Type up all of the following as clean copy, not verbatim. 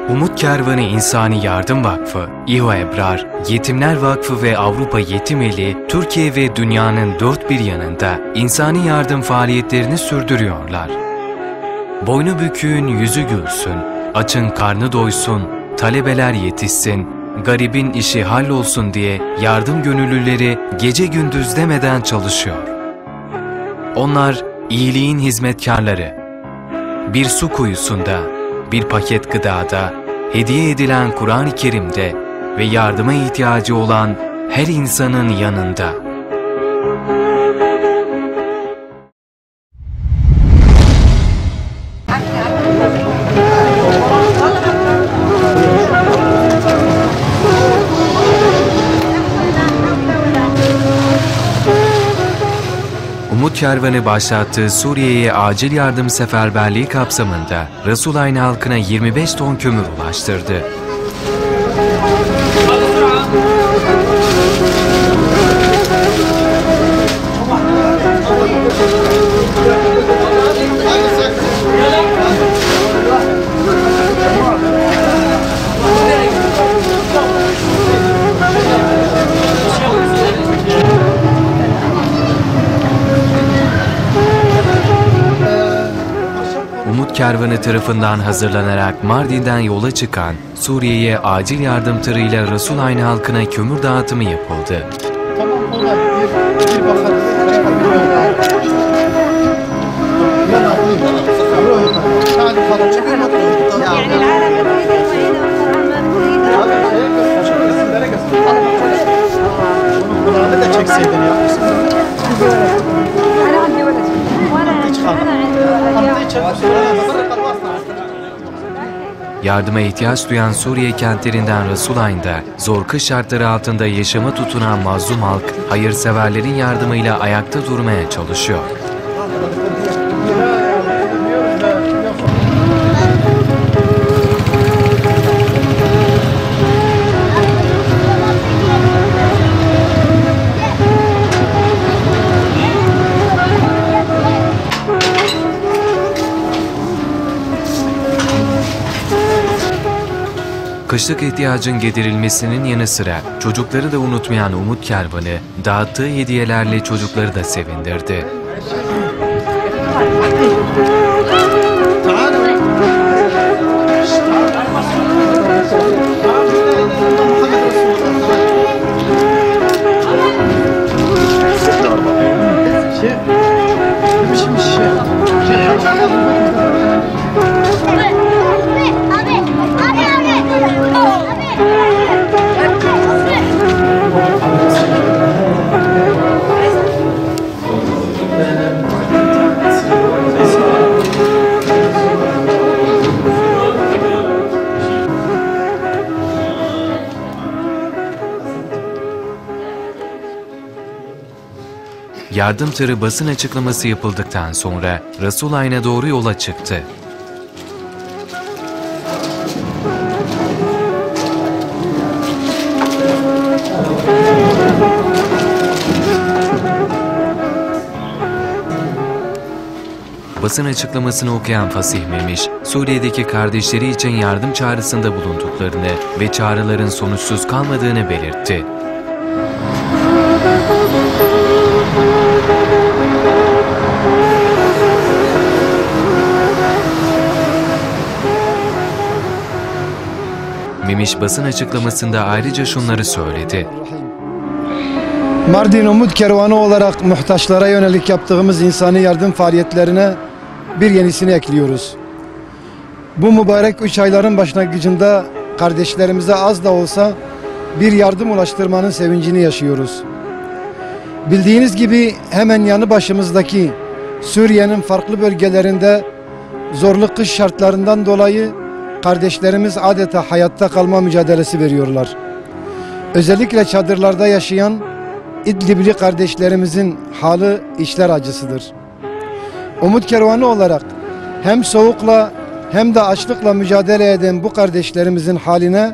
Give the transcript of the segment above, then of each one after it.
Umut Kervanı İnsani Yardım Vakfı, İHO Ebrar, Yetimler Vakfı ve Avrupa Yetim Eli, Türkiye ve dünyanın dört bir yanında insani yardım faaliyetlerini sürdürüyorlar. Boynu büküğün yüzü gülsün, açın karnı doysun, talebeler yetişsin, garibin işi hallolsun diye yardım gönüllüleri gece gündüz demeden çalışıyor. Onlar iyiliğin hizmetkarları. Bir su kuyusunda, bir paket gıdada, hediye edilen Kur'an-ı Kerim'de ve yardıma ihtiyacı olan her insanın yanında. Umut Kervanı başlattığı Suriye'ye acil yardım seferberliği kapsamında Rasulayn halkına 25 ton kömür ulaştırdı. Umut Kervanı tarafından hazırlanarak Mardin'den yola çıkan Suriye'ye acil yardım tırıyla Rasulayn halkına kömür dağıtımı yapıldı. Yardıma ihtiyaç duyan Suriye kentlerinden Rasulayn'da zor kış şartları altında yaşama tutunan mazlum halk, hayırseverlerin yardımıyla ayakta durmaya çalışıyor. Kışlık ihtiyacın giderilmesinin yanı sıra çocukları da unutmayan Umut Kervanı dağıttığı hediyelerle çocukları da sevindirdi. Yardım tırı basın açıklaması yapıldıktan sonra Rasulayn'a doğru yola çıktı. Basın açıklamasını okuyan Fasih Memiş, Suriye'deki kardeşleri için yardım çağrısında bulunduklarını ve çağrıların sonuçsuz kalmadığını belirtti. Memiş basın açıklamasında ayrıca şunları söyledi. Mardin Umut Kervanı olarak muhtaçlara yönelik yaptığımız insani yardım faaliyetlerine bir yenisini ekliyoruz. Bu mübarek 3 ayların başlangıcında kardeşlerimize az da olsa bir yardım ulaştırmanın sevincini yaşıyoruz. Bildiğiniz gibi hemen yanı başımızdaki Suriye'nin farklı bölgelerinde zorlu kış şartlarından dolayı kardeşlerimiz adeta hayatta kalma mücadelesi veriyorlar. Özellikle çadırlarda yaşayan İdlibli kardeşlerimizin hali içler acısıdır. Umut Kervanı olarak hem soğukla hem de açlıkla mücadele eden bu kardeşlerimizin haline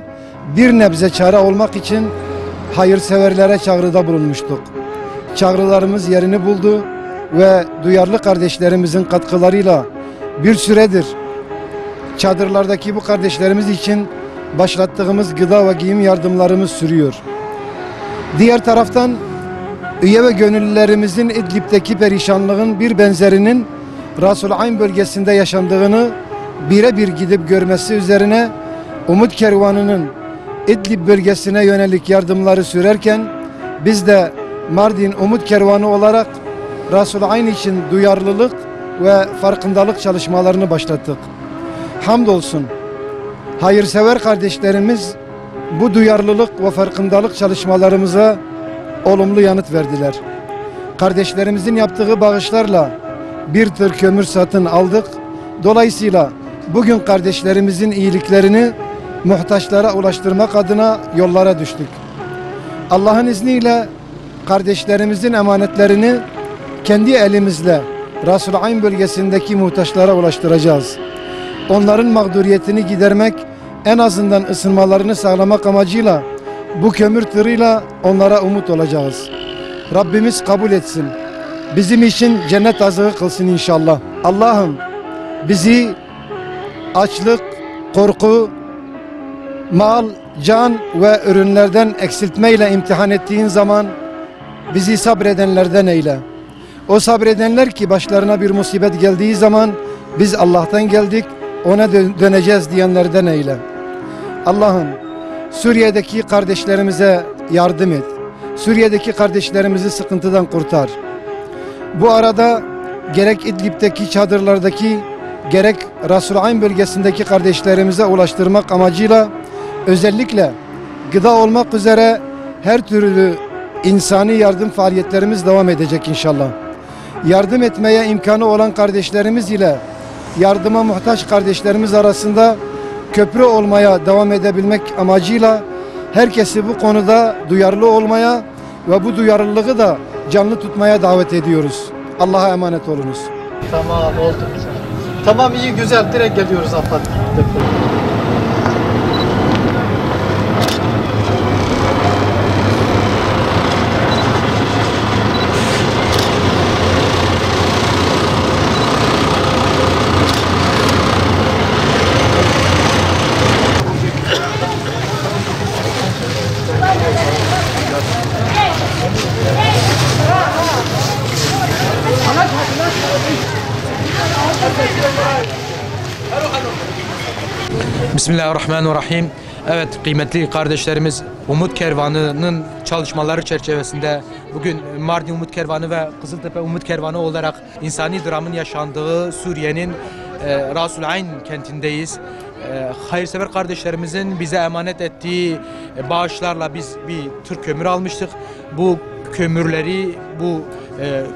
bir nebze çare olmak için hayırseverlere çağrıda bulunmuştuk. Çağrılarımız yerini buldu ve duyarlı kardeşlerimizin katkılarıyla bir süredir çadırlardaki bu kardeşlerimiz için başlattığımız gıda ve giyim yardımlarımız sürüyor. Diğer taraftan üye ve gönüllülerimizin İdlib'deki perişanlığın bir benzerinin Ras-ül Ayn bölgesinde yaşandığını birebir gidip görmesi üzerine Umut Kervanı'nın İdlib bölgesine yönelik yardımları sürerken biz de Mardin Umut Kervanı olarak Ras-ül Ayn için duyarlılık ve farkındalık çalışmalarını başlattık. Hamdolsun hayırsever kardeşlerimiz bu duyarlılık ve farkındalık çalışmalarımıza olumlu yanıt verdiler. Kardeşlerimizin yaptığı bağışlarla bir tır kömür satın aldık. Dolayısıyla bugün kardeşlerimizin iyiliklerini muhtaçlara ulaştırmak adına yollara düştük. Allah'ın izniyle kardeşlerimizin emanetlerini kendi elimizle Ras-ül Ayn bölgesindeki muhtaçlara ulaştıracağız. Onların mağduriyetini gidermek, en azından ısınmalarını sağlamak amacıyla bu kömür tırıyla onlara umut olacağız. Rabbimiz kabul etsin. Bizim için cennet azığı kılsın inşallah. Allah'ım bizi açlık, korku, mal, can ve ürünlerden eksiltmeyle imtihan ettiğin zaman bizi sabredenlerden eyle. O sabredenler ki başlarına bir musibet geldiği zaman biz Allah'tan geldik, ona döneceğiz diyenlerden eyle. Allah'ım Suriye'deki kardeşlerimize yardım et. Suriye'deki kardeşlerimizi sıkıntıdan kurtar. Bu arada gerek İdlib'deki çadırlardaki gerek Ras-ül Ayn bölgesindeki kardeşlerimize ulaştırmak amacıyla özellikle gıda olmak üzere her türlü insani yardım faaliyetlerimiz devam edecek inşallah. Yardım etmeye imkanı olan kardeşlerimiz ile yardıma muhtaç kardeşlerimiz arasında köprü olmaya devam edebilmek amacıyla herkesi bu konuda duyarlı olmaya ve bu duyarlılığı da canlı tutmaya davet ediyoruz. Allah'a emanet olunuz. Tamam oldu. Tamam iyi güzel direkt geliyoruz Afat. Bismillahirrahmanirrahim. Evet kıymetli kardeşlerimiz, Umut Kervanı'nın çalışmaları çerçevesinde bugün Mardin Umut Kervanı ve Kızıltepe Umut Kervanı olarak insani dramın yaşandığı Suriye'nin Ras-ül Ayn kentindeyiz. Hayırsever kardeşlerimizin bize emanet ettiği bağışlarla biz bir tır kömür almıştık. Bu kömürleri, bu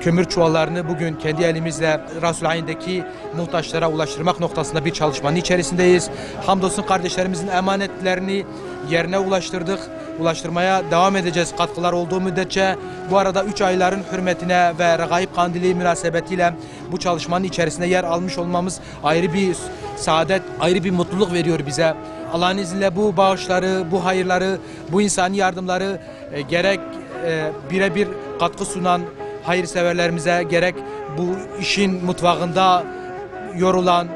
kömür çuvallarını bugün kendi elimizle Ras-ül Ayn'deki muhtaçlara ulaştırmak noktasında bir çalışmanın içerisindeyiz. Hamdolsun kardeşlerimizin emanetlerini yerine ulaştırdık. Ulaştırmaya devam edeceğiz katkılar olduğu müddetçe. Bu arada 3 ayların hürmetine ve Regaib Kandili münasebetiyle bu çalışmanın içerisinde yer almış olmamız ayrı bir saadet, ayrı bir mutluluk veriyor bize. Allah'ın izniyle bu bağışları, bu hayırları, bu insani yardımları gerek birebir katkı sunan hayırseverlerimize, gerek bu işin mutfağında yorulan,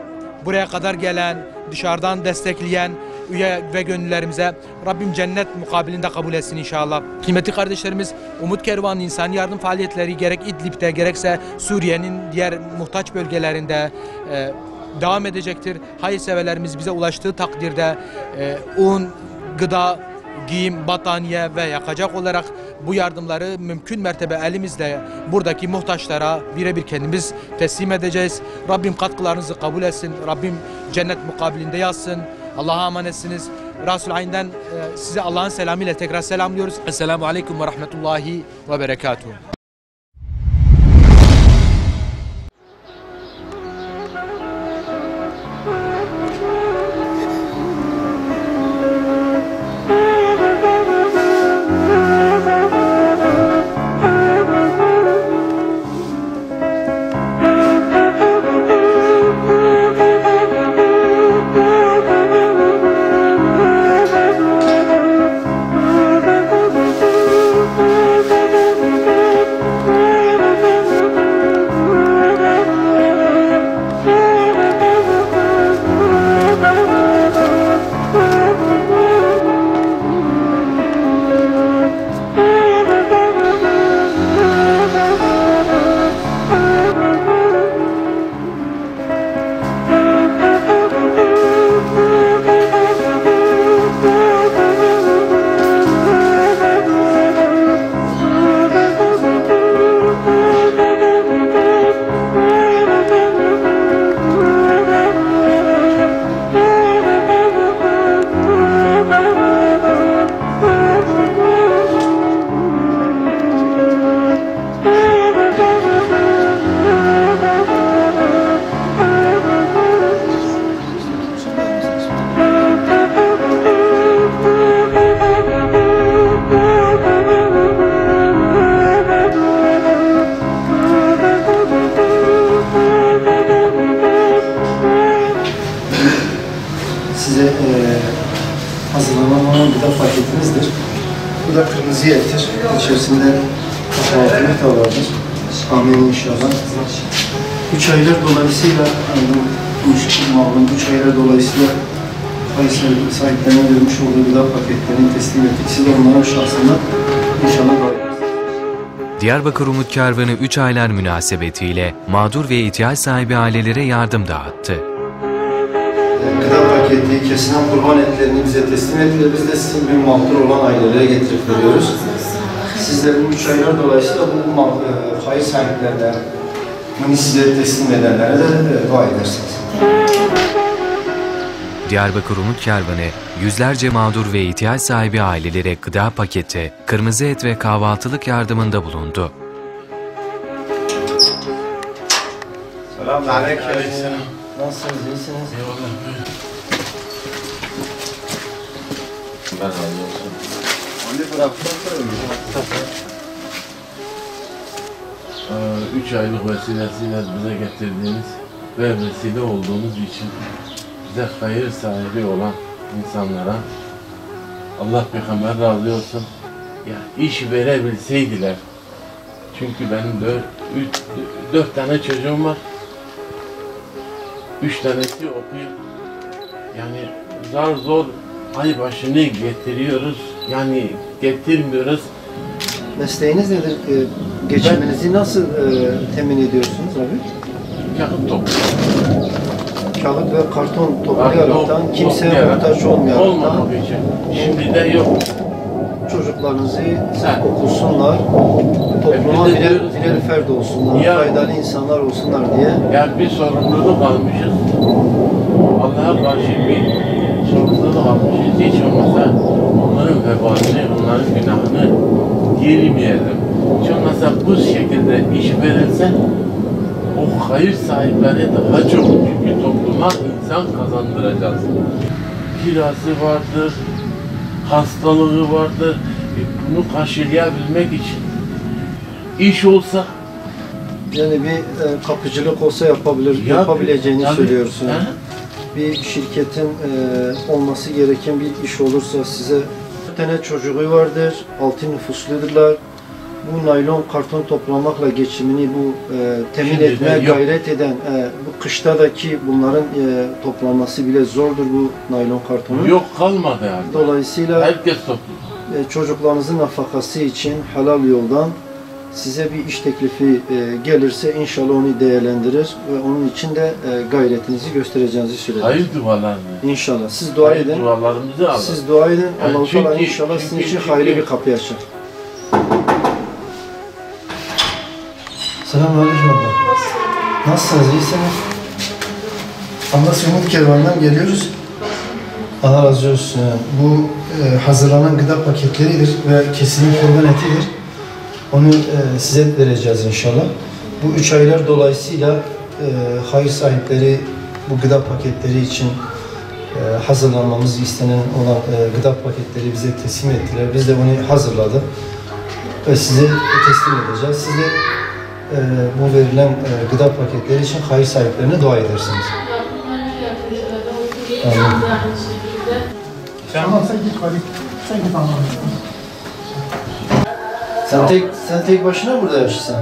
buraya kadar gelen, dışarıdan destekleyen üye ve gönüllerimize Rabbim cennet mukabilinde kabul etsin inşallah. Kıymetli kardeşlerimiz, Umut Kervanı insani yardım faaliyetleri gerek İdlib'de gerekse Suriye'nin diğer muhtaç bölgelerinde devam edecektir. Hayırseverlerimiz bize ulaştığı takdirde un, gıda, giyim, battaniye ve yakacak olarak bu yardımları mümkün mertebe elimizle buradaki muhtaçlara birebir kendimiz teslim edeceğiz. Rabbim katkılarınızı kabul etsin. Rabbim cennet mukabilinde yazsın. Allah'a emanetsiniz. Ras-ül Ayn'den size Allah'ın selamıyla tekrar selamlıyoruz. Esselamu Aleyküm ve Rahmetullahi ve Berekatuhu. size hazırlanan olan gıda paketimizdir. Bu da kırmızı ettir. İçerisinde kahvaltılık da vardır. Amin inşallah. 3 aylar dolayısıyla malum 3 aylar dolayısıyla sahiplerine vermiş olduğu gıda paketlerini teslim ettik. Siz de onların şahsına inşallah bağlıyorsunuz. Diyarbakır Umut Kervanı 3 aylar münasebetiyle mağdur ve ihtiyaç sahibi ailelere yardım dağıttı. Gıda paketi, kesilen kurban etlerini bize teslim ettiler. Biz de sizin bir mağdur olan ailelere getirip veriyoruz. Sizlerin 3 aylar dolayısıyla bu hayır sahiplerine, bunu size teslim edenlere de dua edersiniz. Diyarbakır Umut Kervanı yüzlerce mağdur ve ihtiyaç sahibi ailelere gıda paketi, kırmızı et ve kahvaltılık yardımında bulundu. Selamünaleyküm. Nasılsınız? İyisiniz? Ben razı olsun. Onu 3 aylık vesilesiyle bize getirdiğiniz ve vesile olduğunuz için bize hayır sahibi olan insanlara Allah peygamber razı olsun. Ya iş verebilseydiler. Çünkü benim 4 tane çocuğum var. 3 tanesi okuyor. Yani zar zor ay başını getiriyoruz. Yani getirmiyoruz. Mesleğiniz nedir? Geçiminizi nasıl temin ediyorsunuz abi? Kağıt topluyor. Kağıt ve karton toplayaraktan, kimseye muhtaç olmayaraktan Olmadığı için. Şimdi de yok. çocuklarınızı Ha. okusunlar, topluma Biz de birer diyoruz ferd olsunlar, Ya. faydalı insanlar olsunlar diye. Yani bir sorumluluk almışız. Allah'a karşı bir sorumluluk almışız. Hiç olmasa onların vebalini, onların günahını yemeyelim. Hiç olmasa bu şekilde iş verilse o hayır sahiplerine daha çok, çünkü topluma insan kazandıracağız. Kirası vardır, hastalığı vardır. Bunu karşılayabilmek için iş olsa Yani bir kapıcılık olsa yapabileceğini tabii. söylüyorsunuz. Ha? Bir şirketin olması gereken bir iş olursa size 4 tane çocuğu vardır, 6 nüfusludurlar. Bu naylon karton toplamakla geçimini temin Şimdi etmeye yok. gayret eden, bu kıştadaki bunların toplanması bile zordur bu naylon kartonun. Yok kalmadı yani. Dolayısıyla Herkes toplu. çocuklarınızın nafakası için helal yoldan size bir iş teklifi gelirse inşallah onu değerlendirir ve onun için de gayretinizi göstereceğinizi söyledim. Hayır dualarını. İnşallah. Siz dua Hayır edin. dualarımızı alın. Siz dua edin. Yani Allah-u Teala çünkü- inşallah sizin için çünkü- hayırlı bir kapı açar. Selamünaleyküm abla. Nasılsınız? İyisiniz? Abla Umut Kervan'dan geliyoruz. Allah razı olsun. Bu hazırlanan gıda paketleridir ve kesilen kurban etidir. Onu size vereceğiz inşallah. Bu 3 aylar dolayısıyla hayır sahipleri bu gıda paketleri için hazırlanmamız istenen olan gıda paketleri bize teslim ettiler. Biz de onu hazırladık ve size teslim edeceğiz. Siz de bu verilen gıda paketleri için hayır sahiplerine dua edersiniz. Amin. Tamam sen git hadi. Sen git anlamı. Sen tek başına burada yaşıyorsun.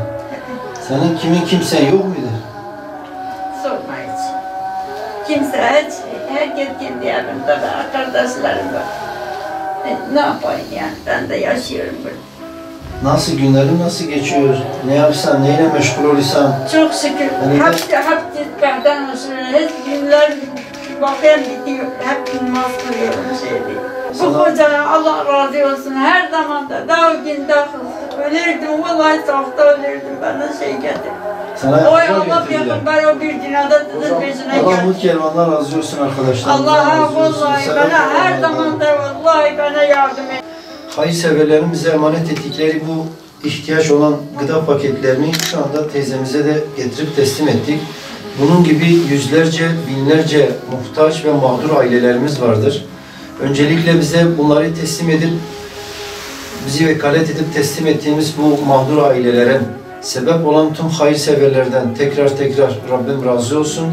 Senin kimsen yok muydu? Sorma hiç. Kimse hiç, herkes kendi evinde var, kardeşlerim var. Ne yapayım yani, ben de yaşıyorum burada. Nasıl günlerin nasıl geçiyor? Ne yapsan, neyle meşgul olursan? Çok şükür, hep kahden olsun, hiç günler bakayım gidiyor, hep namaz kılıyorum şeydi. Bu kocaya Allah razı olsun, her zaman da daha gün daha ölürdüm, vallahi sahte ölürdüm, bana şey getir. Sana Oy yapacak Allah getirdiler. ben o bir dünyada sizin peşine Allah geldim. Umut Kervan'dan razı olsun arkadaşlar. Allah'a vallahi bana her zaman da vallahi bana yardım et. Hayırseverlerin bize emanet ettikleri bu ihtiyaç olan gıda paketlerini şu anda teyzemize de getirip teslim ettik. Bunun gibi yüzlerce, binlerce muhtaç ve mağdur ailelerimiz vardır. Öncelikle bize bunları teslim edip, bizi vekalet edip teslim ettiğimiz bu mağdur ailelere sebep olan tüm hayırseverlerden tekrar Rabbim razı olsun.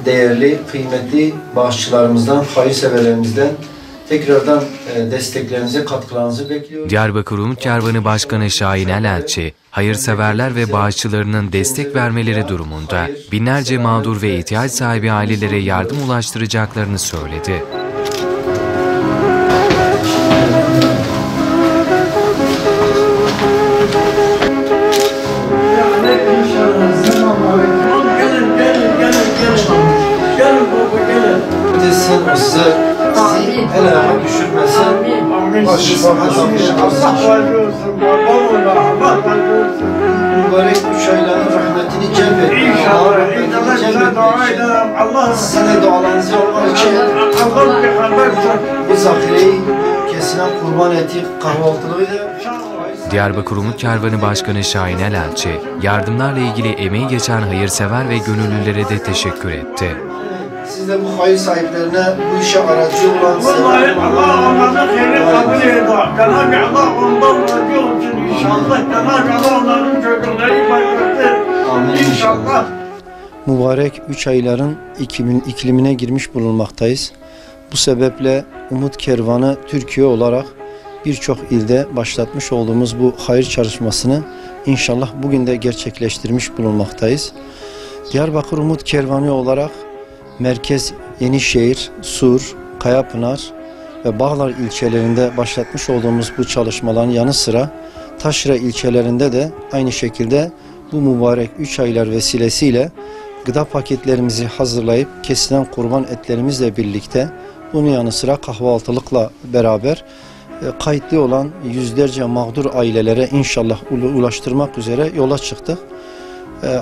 değerli, kıymetli bağışçılarımızdan, hayırseverlerimizden tekrardan desteklerinizi, katkılarınızı bekliyoruz. Diyarbakır Umut Kervanı Başkanı Şahin Elelçi, hayırseverler ve bağışçılarının destek vermeleri durumunda binlerce mağdur ve ihtiyaç sahibi ailelere yardım ulaştıracaklarını söyledi. Sizi el ayağa düşürmesin. Mübarek 3 ayların rahmetini celbedin. Sizin de dualarınızı almak için bu zahireyi kesilen kurban eti kahvaltılığıyla. Diyarbakır Umut Kervanı Başkanı Şahin Elelçi, yardımlarla ilgili emeği geçen hayırsever ve gönüllülere de teşekkür etti. Siz de bu hayır sahiplerine, bu işe aracı olan vallahi Allah onların hayırı kabul eder. Cenab-ı Allah ondan razı olsun inşallah. Cenab-ı Allah onların çocukları başlasın. İnşallah. Mübarek 3 ayların iklimine girmiş bulunmaktayız. Bu sebeple Umut Kervanı Türkiye olarak birçok ilde başlatmış olduğumuz bu hayır çalışmasını inşallah bugün de gerçekleştirmiş bulunmaktayız. Diyarbakır Umut Kervanı olarak Merkez, Yenişehir, Sur, Kayapınar ve Bağlar ilçelerinde başlatmış olduğumuz bu çalışmaların yanı sıra Taşra ilçelerinde de aynı şekilde bu mübarek 3 aylar vesilesiyle gıda paketlerimizi hazırlayıp kesilen kurban etlerimizle birlikte bunun yanı sıra kahvaltılıkla beraber kayıtlı olan yüzlerce mağdur ailelere inşallah ulaştırmak üzere yola çıktık.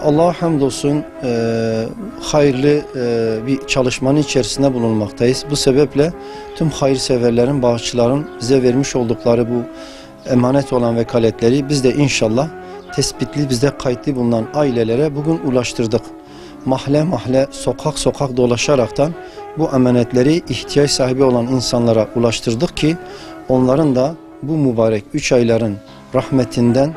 Allah'a hamdolsun hayırlı bir çalışmanın içerisinde bulunmaktayız. Bu sebeple tüm hayırseverlerin, bağışçıların bize vermiş oldukları bu emanet olan vekaletleri biz de inşallah tespitli, bizde kayıtlı bulunan ailelere bugün ulaştırdık. Mahalle mahalle, sokak sokak dolaşaraktan bu emanetleri ihtiyaç sahibi olan insanlara ulaştırdık ki onların da bu mübarek 3 ayların rahmetinden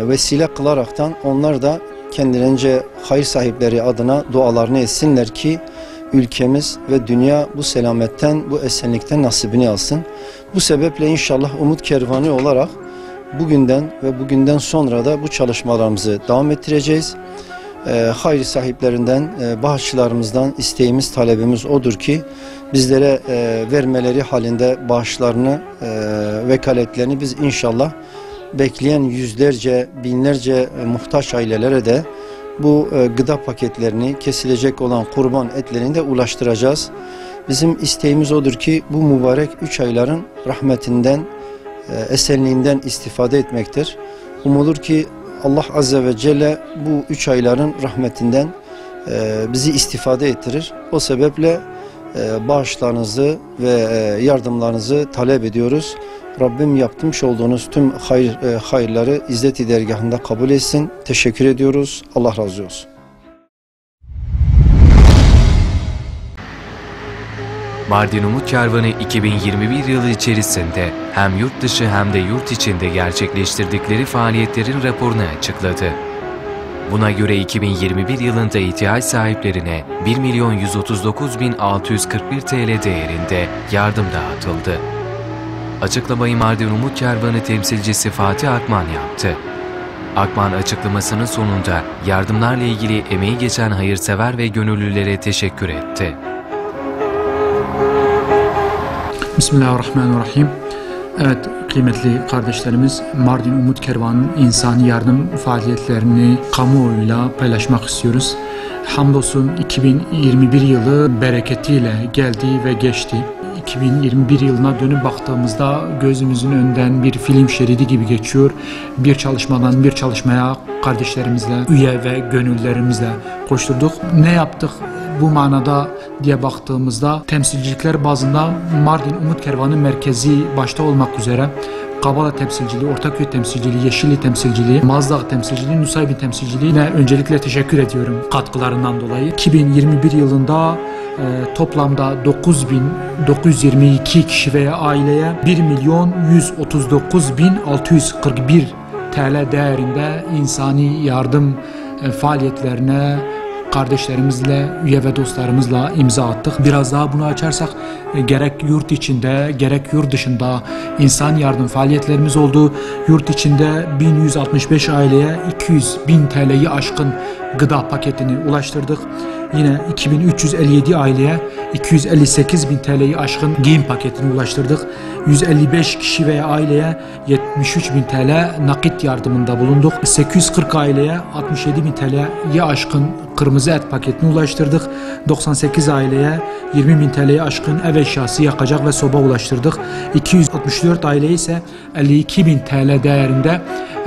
vesile kılaraktan onlar da kendilerince hayır sahipleri adına dualarını etsinler ki ülkemiz ve dünya bu selametten, bu esenlikten nasibini alsın. Bu sebeple inşallah Umut Kervanı olarak bugünden ve bugünden sonra da bu çalışmalarımızı devam ettireceğiz. Hayır sahiplerinden, bağışçılarımızdan isteğimiz, talebimiz odur ki bizlere vermeleri halinde bağışlarını, vekaletlerini biz inşallah bekleyen yüzlerce, binlerce muhtaç ailelere de bu gıda paketlerini, kesilecek olan kurban etlerini de ulaştıracağız. Bizim isteğimiz odur ki bu mübarek 3 ayların rahmetinden, esenliğinden istifade etmektir. Umulur ki Allah Azze ve Celle bu 3 ayların rahmetinden bizi istifade ettirir. O sebeple bağışlarınızı ve yardımlarınızı talep ediyoruz. Rabbim yapmış olduğunuz tüm hayırları İzzet-i Dergahı'nda kabul etsin. Teşekkür ediyoruz. Allah razı olsun. Mardin Umut Kervanı 2021 yılı içerisinde hem yurt dışı hem de yurt içinde gerçekleştirdikleri faaliyetlerin raporunu açıkladı. Buna göre 2021 yılında ihtiyaç sahiplerine 1.139.641 TL değerinde yardım dağıtıldı. Açıklamayı Mardin Umut Kervanı temsilcisi Fatih Akman yaptı. Akman açıklamasının sonunda yardımlarla ilgili emeği geçen hayırsever ve gönüllülere teşekkür etti. Bismillahirrahmanirrahim. Evet kıymetli kardeşlerimiz, Mardin Umut Kervanı'nın insani yardım faaliyetlerini kamuoyuyla paylaşmak istiyoruz. Hamdolsun 2021 yılı bereketiyle geldi ve geçti. 2021 yılına dönüp baktığımızda gözümüzün önünden bir film şeridi gibi geçiyor. Bir çalışmadan bir çalışmaya kardeşlerimizle, üye ve gönüllerimizle koşturduk. Ne yaptık bu manada diye baktığımızda temsilcilikler bazında Mardin Umut Kervanı merkezi başta olmak üzere Kabala temsilciliği, Ortaköy temsilciliği, Yeşilli temsilciliği, Mazdağ temsilciliği, Nusaybin temsilciliğine öncelikle teşekkür ediyorum katkılarından dolayı. 2021 yılında toplamda 9.922 kişi veya aileye 1.139.641 TL değerinde insani yardım faaliyetlerine kardeşlerimizle, üye ve dostlarımızla imza attık. Biraz daha bunu açarsak gerek yurt içinde gerek yurt dışında insan yardım faaliyetlerimiz oldu. Yurt içinde 1165 aileye 200.000 TL'yi aşkın gıda paketini ulaştırdık. Yine 2357 aileye 258.000 TL'yi aşkın giyim paketini ulaştırdık. 155 kişi veya aileye 73.000 TL nakit yardımında bulunduk. 840 aileye 67.000 TL'ye aşkın kırmızı et paketini ulaştırdık. 98 aileye 20.000 TL'ye aşkın ev eşyası, yakacak ve soba ulaştırdık. 264 aileye ise 52.000 TL değerinde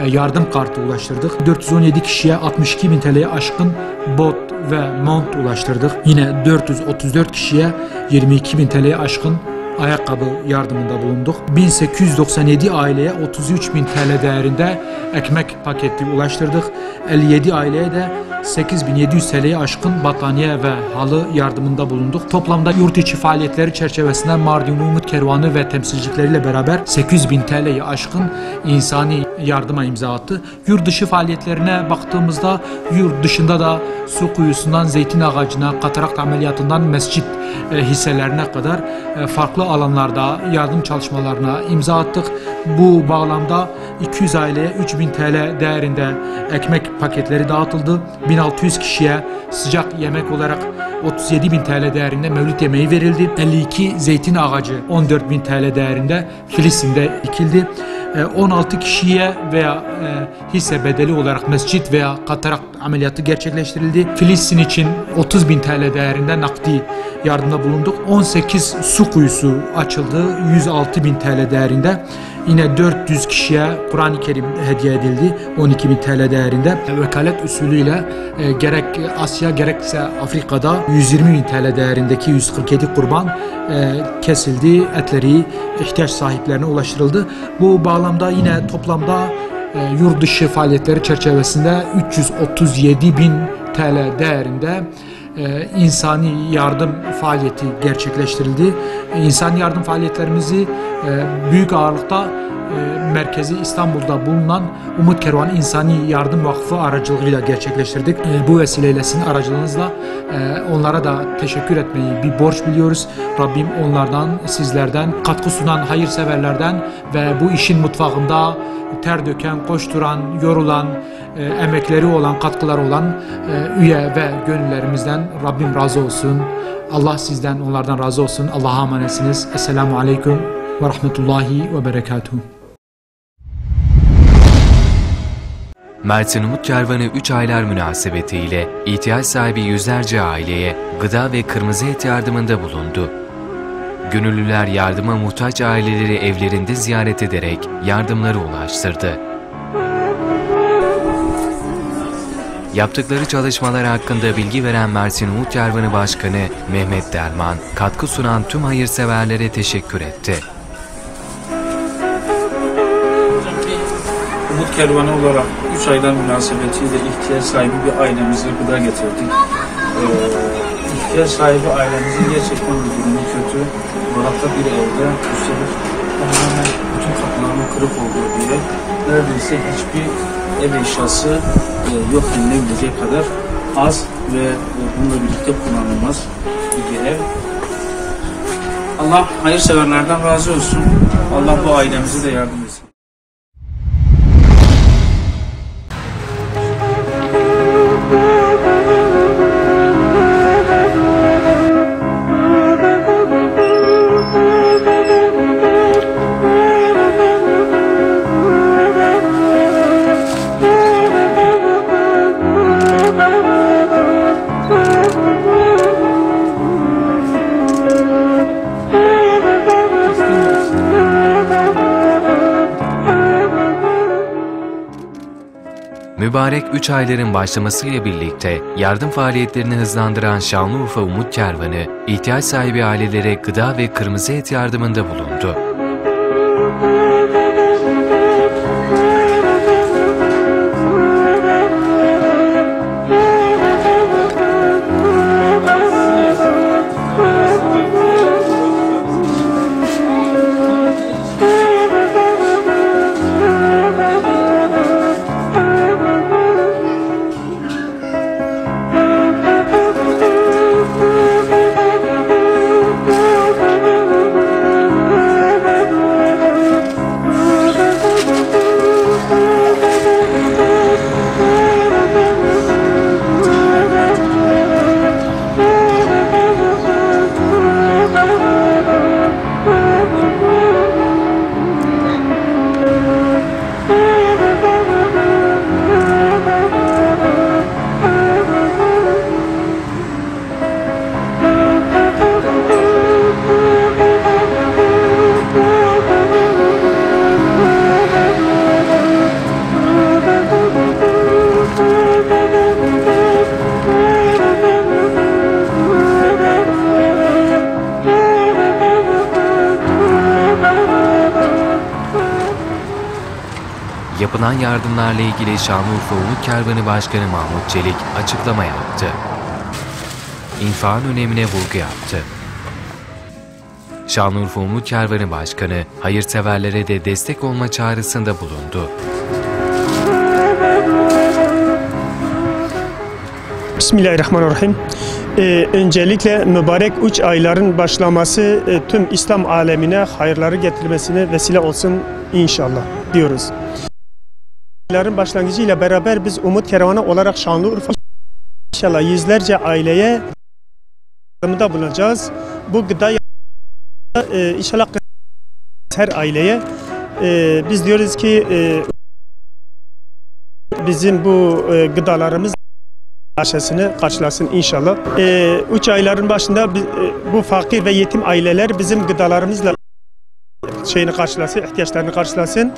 yardım kartı ulaştırdık. 417 kişiye 62.000 TL'ye aşkın bot ve mont ulaştırdık. Yine 434 kişiye 22.000 TL'ye aşkın ayakkabı yardımında bulunduk. 1897 aileye 33.000 TL değerinde ekmek paketi ulaştırdık. 57 aileye de 8.700 TL'ye aşkın battaniye ve halı yardımında bulunduk. Toplamda yurt içi faaliyetleri çerçevesinde Mardin Umut Kervanı ve temsilcileriyle beraber 800.000 TL'yi aşkın insani yardıma imza attı. Yurt dışı faaliyetlerine baktığımızda yurt dışında da su kuyusundan zeytin ağacına, katarakt ameliyatından mescit hisselerine kadar farklı alanlarda yardım çalışmalarına imza attık. Bu bağlamda 200 aileye 3.000 TL değerinde ekmek paketleri dağıtıldı. 1600 kişiye sıcak yemek olarak 37.000 TL değerinde mevlüt yemeği verildi. 52 zeytin ağacı 14.000 TL değerinde Filistin'de dikildi. 16 kişiye veya hisse bedeli olarak mescit veya katarakt ameliyatı gerçekleştirildi. Filistin için 30.000 TL değerinde nakdi yardımda bulunduk. 18 su kuyusu açıldı. 106.000 TL değerinde. Yine 400 kişiye Kur'an-ı Kerim hediye edildi. 12.000 TL değerinde. Vekalet usulüyle gerek Asya gerekse Afrika'da 120.000 TL değerindeki 147 kurban kesildi. Etleri ihtiyaç sahiplerine ulaştırıldı. Bu bağlamda yine toplamda yurt dışı faaliyetleri çerçevesinde 337.000 TL değerinde insani yardım faaliyeti gerçekleştirildi. İnsani yardım faaliyetlerimizi büyük ağırlıkta merkezi İstanbul'da bulunan Umut Kervanı İnsani Yardım Vakfı aracılığıyla gerçekleştirdik. Bu vesileyle sizin aracılığınızla onlara da teşekkür etmeyi bir borç biliyoruz. Rabbim onlardan, sizlerden, katkı sunan hayırseverlerden ve bu işin mutfağında ter döken, koşturan, yorulan, emekleri olan, katkıları olan üye ve gönüllerimizden Rabbim razı olsun. Allah sizden, onlardan razı olsun. Allah'a emanetsiniz. Esselamu Aleyküm ve Rahmetullahi ve Berekatuhu. Mersin Umut Kervanı 3 aylar münasebetiyle ihtiyaç sahibi yüzlerce aileye gıda ve kırmızı et yardımında bulundu. Gönüllüler yardıma muhtaç aileleri evlerinde ziyaret ederek yardımları ulaştırdı. Yaptıkları çalışmalar hakkında bilgi veren Mersin Umut Kervanı Başkanı Mehmet Derman, katkı sunan tüm hayırseverlere teşekkür etti. Umut Kervanı olarak 3 aylar münasebetiyle ihtiyaç sahibi bir ailemize gıda getirdik. İhtiyaç sahibi ailemizin gerçekten bir durumu kötü. Dolapta bir evde, üstelik tamamen bütün kapılarının kırık olduğu bir ev. Neredeyse hiçbir ev eşyası yok denilebilecek kadar az ve bununla birlikte kullanılmaz bir ev. Allah hayırseverlerden razı olsun. Allah bu ailemize de yardım etsin. Mübarek 3 ayların başlamasıyla birlikte yardım faaliyetlerini hızlandıran Şanlıurfa Umut Kervanı, ihtiyaç sahibi ailelere gıda ve kırmızı et yardımında bulundu. yapılan yardımlarla ilgili Şanlıurfa Umut Kervanı Başkanı Mahmut Çelik açıklama yaptı. İnfakın önemine vurgu yaptı. Şanlıurfa Umut Kervanı Başkanı, hayırseverlere de destek olma çağrısında bulundu. Bismillahirrahmanirrahim. Öncelikle mübarek 3 ayların başlaması tüm İslam alemine hayırları getirmesine vesile olsun inşallah diyoruz. Ayların başlangıcıyla beraber biz Umut Kervanı olarak Şanlıurfa inşallah yüzlerce aileye yardımda bulunacağız. Bu gıda inşallah her aileye biz diyoruz ki bizim bu gıdalarımız aşısını karşılasın inşallah. 3 ayların başında bu fakir ve yetim aileler bizim gıdalarımızla ihtiyaçlarını karşılasın.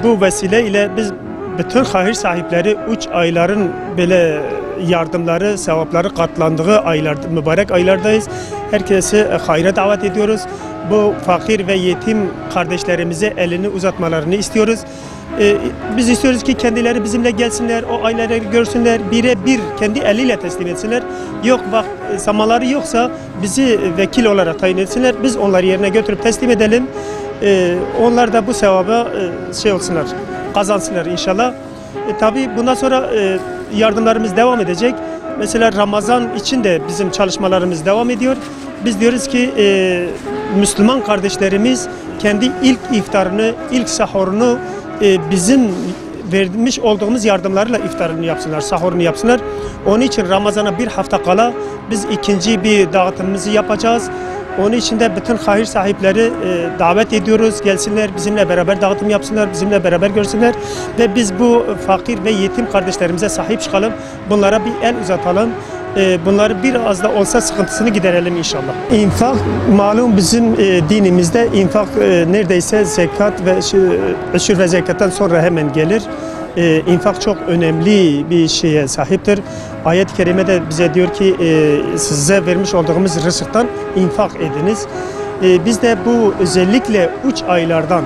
Bu vesileyle biz bütün hayır sahipleri 3 ayların böyle yardımları, sevapları katlandığı aylarda, mübarek aylardayız. Herkese hayra davet ediyoruz. Bu fakir ve yetim kardeşlerimize elini uzatmalarını istiyoruz. Biz istiyoruz ki kendileri bizimle gelsinler, o aileleri görsünler, birebir kendi eliyle teslim etsinler. Yok zamanları yoksa bizi vekil olarak tayin etsinler. Biz onları yerine götürüp teslim edelim. Onlar da bu sevaba olsunlar, kazansınlar inşallah. Tabii bundan sonra yardımlarımız devam edecek. Mesela Ramazan için de bizim çalışmalarımız devam ediyor. Biz diyoruz ki Müslüman kardeşlerimiz kendi ilk iftarını, ilk sahurunu bizim vermiş olduğumuz yardımlarla iftarını yapsınlar, sahurunu yapsınlar. Onun için Ramazan'a bir hafta kala biz ikinci bir dağıtımımızı yapacağız. Onun için de bütün hayır sahipleri davet ediyoruz. Gelsinler, bizimle beraber dağıtım yapsınlar, bizimle beraber görsünler. Ve biz bu fakir ve yetim kardeşlerimize sahip çıkalım. Bunlara bir el uzatalım. Bunları biraz da olsa sıkıntısını giderelim inşallah. İnfak malum bizim dinimizde infak neredeyse zekat ve üşür ve zekattan sonra hemen gelir. İnfak çok önemli bir şeye sahiptir. Ayet-i Kerime de bize diyor ki size vermiş olduğumuz rızıktan infak ediniz. Biz de bu özellikle 3 aylardan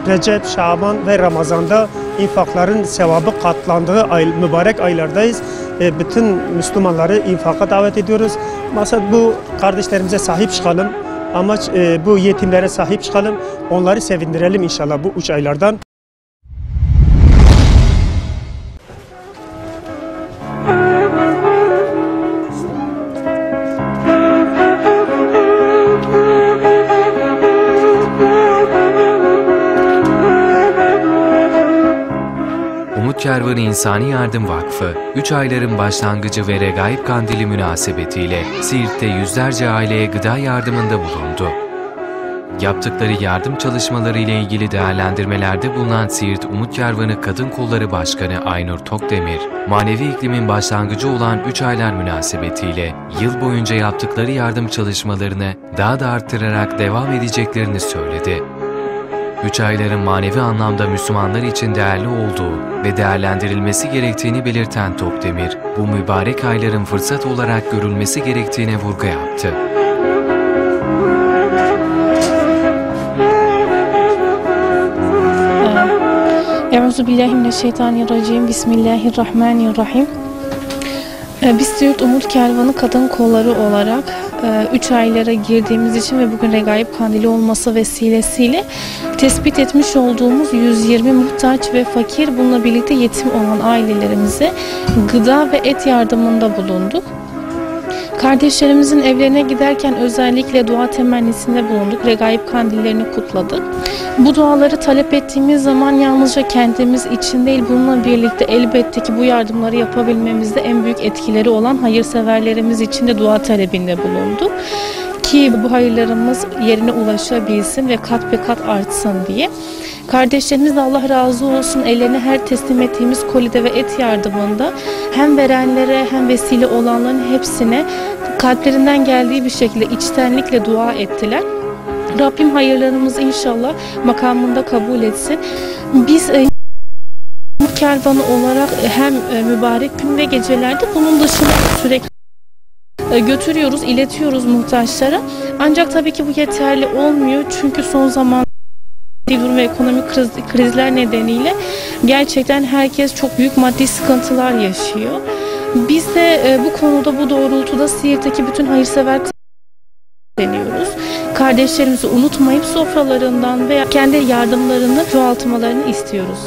Recep, Şaban ve Ramazan'da infakların sevabı katlandığı mübarek aylardayız. Bütün Müslümanları infaka davet ediyoruz. Maksat bu kardeşlerimize sahip çıkalım. Amaç bu yetimlere sahip çıkalım. Onları sevindirelim inşallah bu 3 aylardan. Umut Kervanı İnsani Yardım Vakfı, 3 ayların başlangıcı ve Regaib Kandili münasebetiyle Siirt'te yüzlerce aileye gıda yardımında bulundu. Yaptıkları yardım çalışmaları ile ilgili değerlendirmelerde bulunan Siirt Umut Kervanı Kadın Kolları Başkanı Aynur Tokdemir, manevi iklimin başlangıcı olan 3 aylar münasebetiyle yıl boyunca yaptıkları yardım çalışmalarını daha da arttırarak devam edeceklerini söyledi. 3 ayların manevi anlamda Müslümanlar için değerli olduğu ve değerlendirilmesi gerektiğini belirten Tokdemir, bu mübarek ayların fırsat olarak görülmesi gerektiğine vurgu yaptı. Euzubillahimineşşeytanirracim. Bismillahirrahmanirrahim. Biz Siirt Umut Kervanı Kadın Kolları olarak 3 aylara girdiğimiz için ve bugün Regaib Kandili olması vesilesiyle tespit etmiş olduğumuz 120 muhtaç ve fakir, bununla birlikte yetim olan ailelerimize gıda ve et yardımında bulunduk. Kardeşlerimizin evlerine giderken özellikle dua temennisinde bulunduk. Regaib kandillerini kutladık. Bu duaları talep ettiğimiz zaman yalnızca kendimiz için değil, bununla birlikte elbette ki bu yardımları yapabilmemizde en büyük etkileri olan hayırseverlerimiz için de dua talebinde bulunduk. Ki bu hayırlarımız yerine ulaşabilsin ve kat be kat artsın diye. Kardeşlerimiz de Allah razı olsun, ellerine her teslim ettiğimiz kolide ve et yardımında hem verenlere hem vesile olanların hepsine kalplerinden geldiği bir şekilde içtenlikle dua ettiler. Rabbim hayırlarımızı inşallah makamında kabul etsin. Biz kervanı olarak hem mübarek gün ve gecelerde bunun dışında sürekli götürüyoruz, iletiyoruz muhtaçlara. Ancak tabii ki bu yeterli olmuyor. Çünkü son zaman durum ve ekonomik krizler nedeniyle gerçekten herkes çok büyük maddi sıkıntılar yaşıyor. Biz de bu konuda, bu doğrultuda Siirt'teki bütün hayırsever deniyoruz. Kardeşlerimizi unutmayıp sofralarından veya kendi yardımlarını çoğaltmalarını istiyoruz.